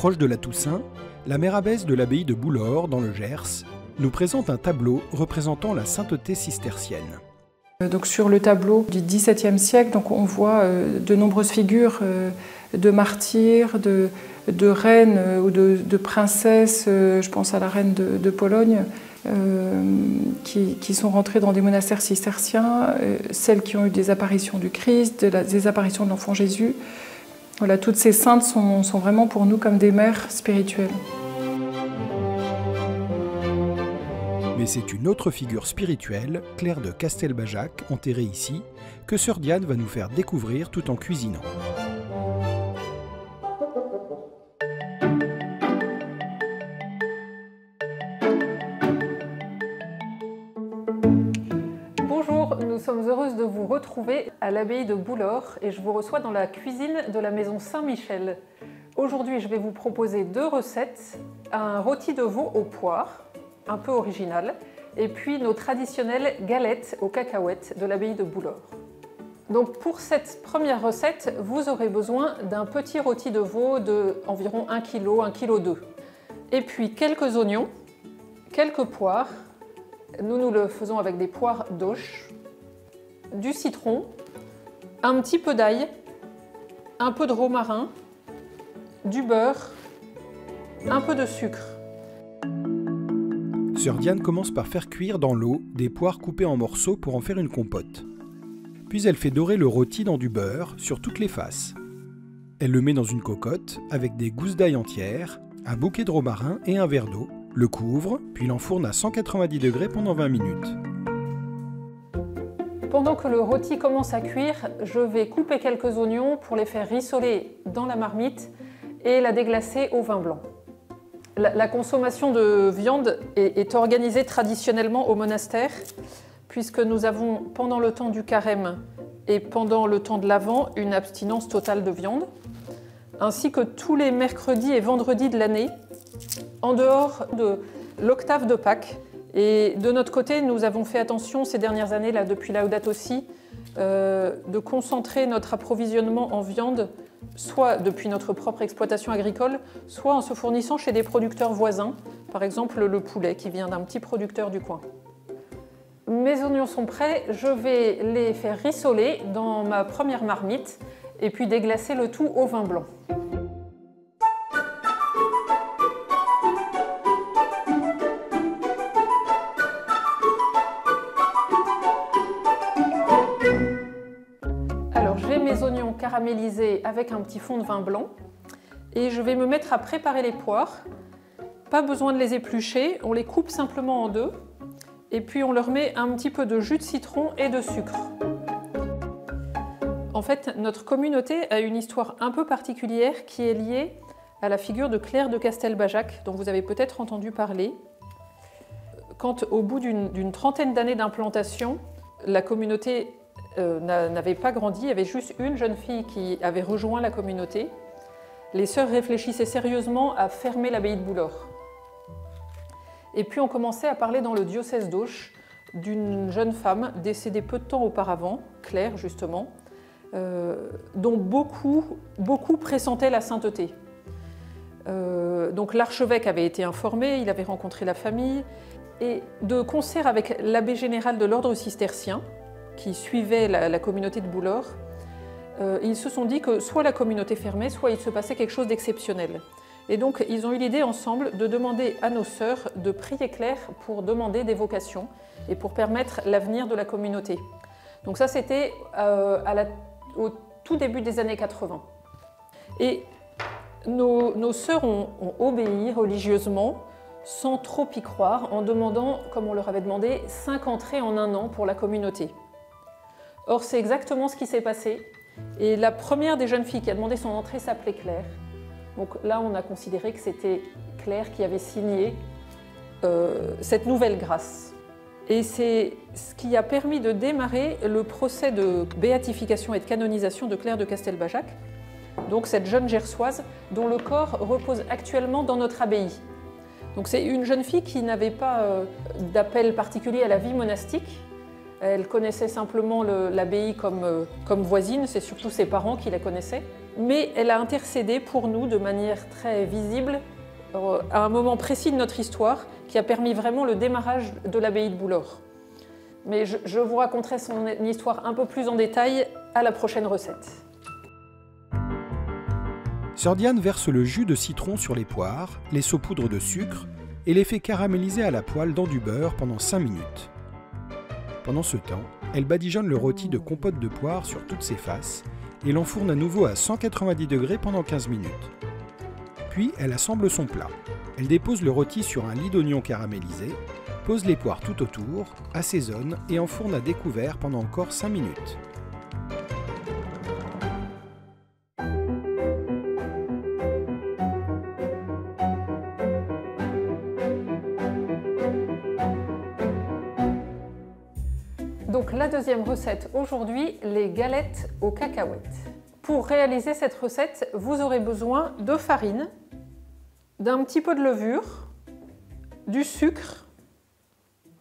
Proche de la Toussaint, la mère abbesse de l'abbaye de Boulor, dans le Gers, nous présente un tableau représentant la sainteté cistercienne. Donc sur le tableau du XVIIe siècle, donc on voit de nombreuses figures de martyrs, de reines ou de princesses, je pense à la reine de Pologne, qui sont rentrées dans des monastères cisterciens, celles qui ont eu des apparitions du Christ, des apparitions de l'enfant Jésus. Voilà, toutes ces saintes sont vraiment pour nous comme des mères spirituelles. Mais c'est une autre figure spirituelle, Claire de Castelbajac, enterrée ici, que sœur Diane va nous faire découvrir tout en cuisinant. Bonjour, nous sommes heureuses de vous retrouver à l'abbaye de Boulor et je vous reçois dans la cuisine de la maison Saint-Michel. Aujourd'hui, je vais vous proposer deux recettes, un rôti de veau aux poires, un peu original, et puis nos traditionnelles galettes aux cacahuètes de l'abbaye de Boulor. Donc pour cette première recette, vous aurez besoin d'un petit rôti de veau de environ 1 kg, 1,2 kg. Et puis quelques oignons, quelques poires, nous le faisons avec des poires d'Auch, du citron, un petit peu d'ail, un peu de romarin, du beurre, un peu de sucre. Sœur Diane commence par faire cuire dans l'eau des poires coupées en morceaux pour en faire une compote. Puis elle fait dorer le rôti dans du beurre sur toutes les faces. Elle le met dans une cocotte avec des gousses d'ail entières, un bouquet de romarin et un verre d'eau, le couvre, puis l'enfourne à 190 degrés pendant 20 minutes. Pendant que le rôti commence à cuire, je vais couper quelques oignons pour les faire rissoler dans la marmite et la déglacer au vin blanc. La consommation de viande est organisée traditionnellement au monastère, puisque nous avons, pendant le temps du carême et pendant le temps de l'Avent, une abstinence totale de viande, ainsi que tous les mercredis et vendredis de l'année, en dehors de l'octave de Pâques. Et de notre côté, nous avons fait attention ces dernières années, là, depuis Laudato Si, de concentrer notre approvisionnement en viande soit depuis notre propre exploitation agricole, soit en se fournissant chez des producteurs voisins, par exemple le poulet qui vient d'un petit producteur du coin. Mes oignons sont prêts, je vais les faire rissoler dans ma première marmite et puis déglacer le tout au vin blanc. Mes oignons caramélisés avec un petit fond de vin blanc et je vais me mettre à préparer les poires. Pas besoin de les éplucher, on les coupe simplement en deux et puis on leur met un petit peu de jus de citron et de sucre. En fait, notre communauté a une histoire un peu particulière qui est liée à la figure de Claire de Castelbajac, dont vous avez peut-être entendu parler. Quand au bout d'une trentaine d'années d'implantation, la communauté n'avait pas grandi, il y avait juste une jeune fille qui avait rejoint la communauté. Les sœurs réfléchissaient sérieusement à fermer l'abbaye de Boulor. Et puis on commençait à parler dans le diocèse d'Auch d'une jeune femme décédée peu de temps auparavant, Claire justement, dont beaucoup pressentaient la sainteté. Donc l'archevêque avait été informé, il avait rencontré la famille, et de concert avec l'abbé général de l'ordre cistercien, qui suivaient la communauté de Boulor, ils se sont dit que soit la communauté fermait, soit il se passait quelque chose d'exceptionnel. Et donc ils ont eu l'idée ensemble de demander à nos sœurs de prier Claire pour demander des vocations et pour permettre l'avenir de la communauté. Donc ça c'était au tout début des années 80. Et nos sœurs ont obéi religieusement, sans trop y croire, en demandant, comme on leur avait demandé, 5 entrées en 1 an pour la communauté. Or, c'est exactement ce qui s'est passé. Et la première des jeunes filles qui a demandé son entrée s'appelait Claire. Donc là, on a considéré que c'était Claire qui avait signé cette nouvelle grâce. Et c'est ce qui a permis de démarrer le procès de béatification et de canonisation de Claire de Castelbajac, donc cette jeune gersoise dont le corps repose actuellement dans notre abbaye. Donc c'est une jeune fille qui n'avait pas d'appel particulier à la vie monastique. Elle connaissait simplement l'abbaye comme voisine, c'est surtout ses parents qui la connaissaient. mais elle a intercédé pour nous de manière très visible à un moment précis de notre histoire qui a permis vraiment le démarrage de l'abbaye de Boulor. Mais je vous raconterai son histoire un peu plus en détail à la prochaine recette. Sœur Diane verse le jus de citron sur les poires, les saupoudre de sucre et les fait caraméliser à la poêle dans du beurre pendant 5 minutes. Pendant ce temps, elle badigeonne le rôti de compote de poire sur toutes ses faces et l'enfourne à nouveau à 190 degrés pendant 15 minutes. Puis elle assemble son plat. Elle dépose le rôti sur un lit d'oignons caramélisés, pose les poires tout autour, assaisonne et enfourne à découvert pendant encore 5 minutes. Donc la deuxième recette aujourd'hui, les galettes aux cacahuètes. Pour réaliser cette recette, vous aurez besoin de farine, d'un petit peu de levure, du sucre,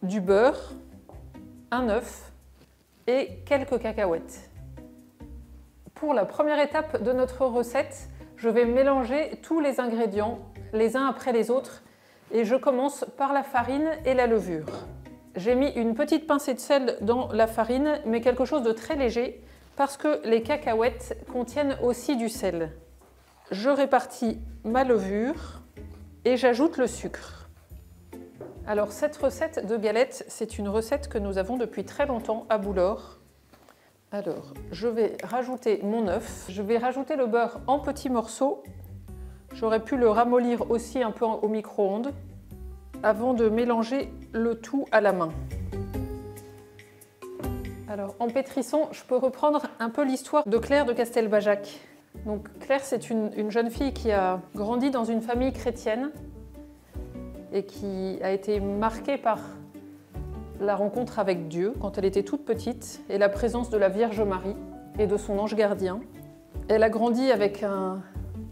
du beurre, un œuf et quelques cacahuètes. Pour la première étape de notre recette, je vais mélanger tous les ingrédients les uns après les autres et je commence par la farine et la levure. J'ai mis une petite pincée de sel dans la farine, mais quelque chose de très léger parce que les cacahuètes contiennent aussi du sel. Je répartis ma levure et j'ajoute le sucre. Alors cette recette de galettes, c'est une recette que nous avons depuis très longtemps à Boulor. Alors je vais rajouter mon œuf, je vais rajouter le beurre en petits morceaux. J'aurais pu le ramollir aussi un peu au micro-ondes avant de mélanger le tout à la main. Alors en pétrissant, je peux reprendre un peu l'histoire de Claire de Castelbajac. Donc Claire, c'est une jeune fille qui a grandi dans une famille chrétienne et qui a été marquée par la rencontre avec Dieu quand elle était toute petite et la présence de la Vierge Marie et de son ange gardien. Elle a grandi avec un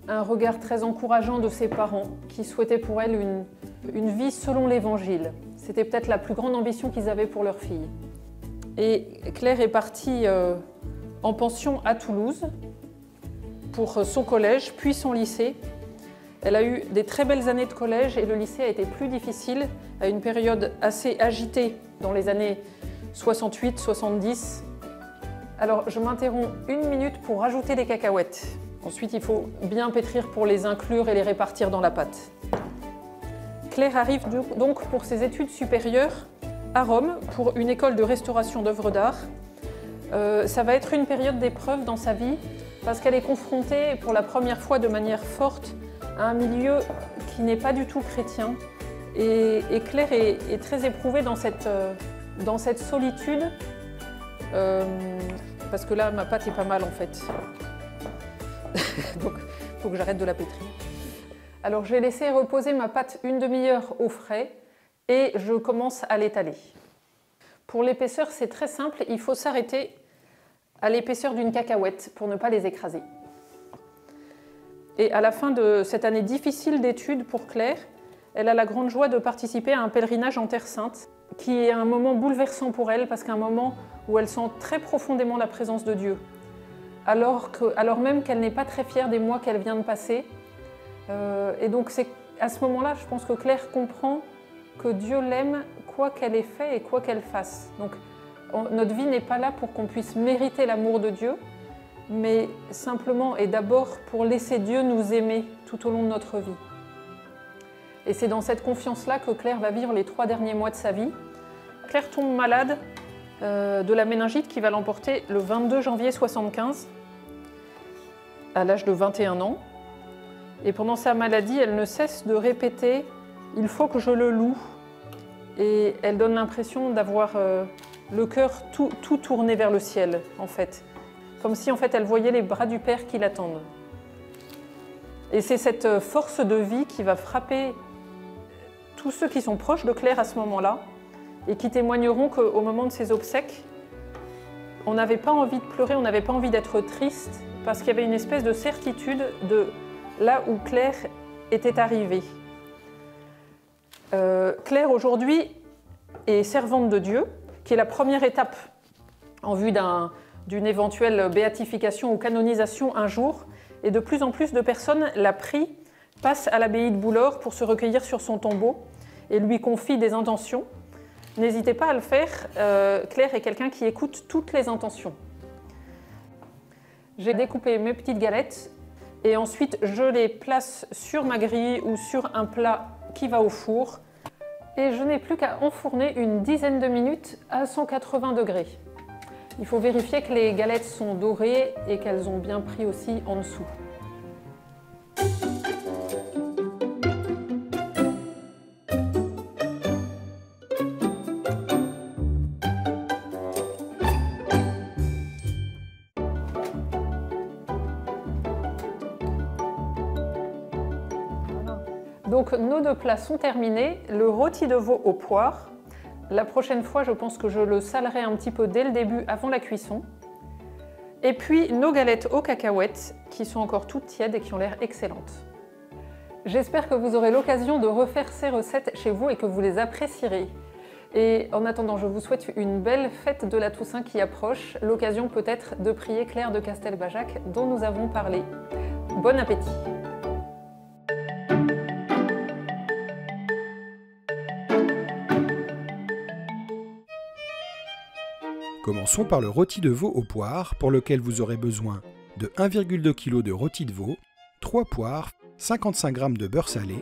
regard très encourageant de ses parents qui souhaitaient pour elle une vie selon l'Évangile. C'était peut-être la plus grande ambition qu'ils avaient pour leur fille. Et Claire est partie en pension à Toulouse pour son collège, puis son lycée. Elle a eu des très belles années de collège et le lycée a été plus difficile, à une période assez agitée dans les années 68-70. Alors je m'interromps une minute pour rajouter les cacahuètes. Ensuite, il faut bien pétrir pour les inclure et les répartir dans la pâte. Claire arrive donc pour ses études supérieures à Rome pour une école de restauration d'œuvres d'art. Ça va être une période d'épreuve dans sa vie parce qu'elle est confrontée pour la première fois de manière forte à un milieu qui n'est pas du tout chrétien. Et Claire est très éprouvée dans cette solitude parce que là, ma pâte est pas mal en fait. Donc, il faut que j'arrête de la pétrir. Alors, j'ai laissé reposer ma pâte une demi-heure au frais et je commence à l'étaler. Pour l'épaisseur, c'est très simple. Il faut s'arrêter à l'épaisseur d'une cacahuète pour ne pas les écraser. Et à la fin de cette année difficile d'études pour Claire, elle a la grande joie de participer à un pèlerinage en Terre Sainte qui est un moment bouleversant pour elle parce qu'un moment où elle sent très profondément la présence de Dieu. Alors même qu'elle n'est pas très fière des mois qu'elle vient de passer. Et donc c'est à ce moment-là, je pense que Claire comprend que Dieu l'aime quoi qu'elle ait fait et quoi qu'elle fasse. Donc notre vie n'est pas là pour qu'on puisse mériter l'amour de Dieu, mais simplement et d'abord pour laisser Dieu nous aimer tout au long de notre vie. Et c'est dans cette confiance-là que Claire va vivre les 3 derniers mois de sa vie. Claire tombe malade de la méningite qui va l'emporter le 22 janvier 1975, à l'âge de 21 ans. Et pendant sa maladie, elle ne cesse de répéter « il faut que je le loue ». Et elle donne l'impression d'avoir le cœur tout tourné vers le ciel, en fait. Comme si, en fait, elle voyait les bras du Père qui l'attendent. Et c'est cette force de vie qui va frapper tous ceux qui sont proches de Claire à ce moment-là et qui témoigneront qu'au moment de ses obsèques, on n'avait pas envie de pleurer, on n'avait pas envie d'être triste parce qu'il y avait une espèce de certitude de là où Claire était arrivée. Claire, aujourd'hui, est servante de Dieu, qui est la première étape en vue d'une éventuelle béatification ou canonisation un jour. Et de plus en plus de personnes la prient, passent à l'abbaye de Boulor pour se recueillir sur son tombeau et lui confient des intentions. N'hésitez pas à le faire, Claire est quelqu'un qui écoute toutes les intentions. J'ai découpé mes petites galettes et ensuite je les place sur ma grille ou sur un plat qui va au four. Et je n'ai plus qu'à enfourner une dizaine de minutes à 180 degrés. Il faut vérifier que les galettes sont dorées et qu'elles ont bien pris aussi en dessous. Donc nos deux plats sont terminés, le rôti de veau aux poires. La prochaine fois, je pense que je le salerai un petit peu dès le début, avant la cuisson. Et puis nos galettes aux cacahuètes, qui sont encore toutes tièdes et qui ont l'air excellentes. J'espère que vous aurez l'occasion de refaire ces recettes chez vous et que vous les apprécierez. Et en attendant, je vous souhaite une belle fête de la Toussaint qui approche, l'occasion peut-être de prier Claire de Castelbajac dont nous avons parlé. Bon appétit! Commençons par le rôti de veau aux poires, pour lequel vous aurez besoin de 1,2 kg de rôti de veau, 3 poires, 55 g de beurre salé,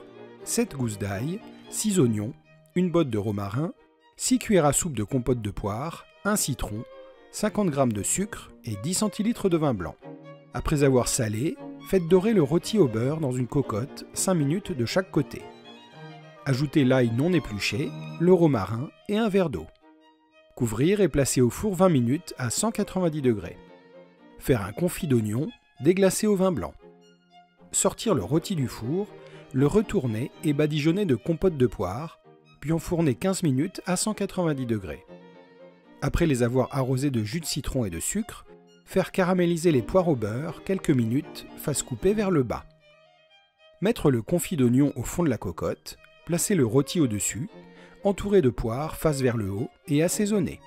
7 gousses d'ail, 6 oignons, une botte de romarin, 6 cuillères à soupe de compote de poire, un citron, 50 g de sucre et 10 centilitres de vin blanc. Après avoir salé, faites dorer le rôti au beurre dans une cocotte, 5 minutes de chaque côté. Ajoutez l'ail non épluché, le romarin et un verre d'eau. Couvrir et placer au four 20 minutes à 190 degrés. Faire un confit d'oignon, déglacer au vin blanc. Sortir le rôti du four, le retourner et badigeonner de compote de poire, puis enfourner 15 minutes à 190 degrés. Après les avoir arrosés de jus de citron et de sucre, faire caraméliser les poires au beurre quelques minutes, face coupée vers le bas. Mettre le confit d'oignon au fond de la cocotte, placer le rôti au-dessus, entouré de poires face vers le haut et assaisonner.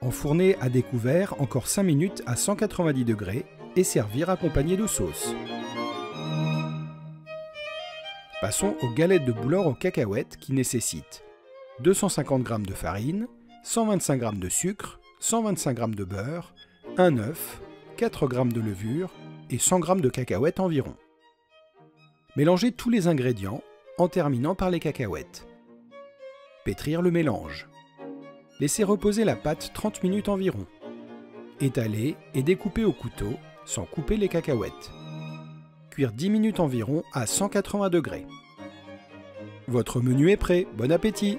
Enfourner à découvert encore 5 minutes à 190 degrés et servir accompagné de sauce. Passons aux galettes de Boulor aux cacahuètes qui nécessitent 250 g de farine, 125 g de sucre, 125 g de beurre, un œuf, 4 g de levure et 100 g de cacahuètes environ. Mélangez tous les ingrédients en terminant par les cacahuètes. Pétrir le mélange. Laissez reposer la pâte 30 minutes environ. Étaler et découper au couteau sans couper les cacahuètes. Cuire 10 minutes environ à 180 degrés. Votre menu est prêt, bon appétit!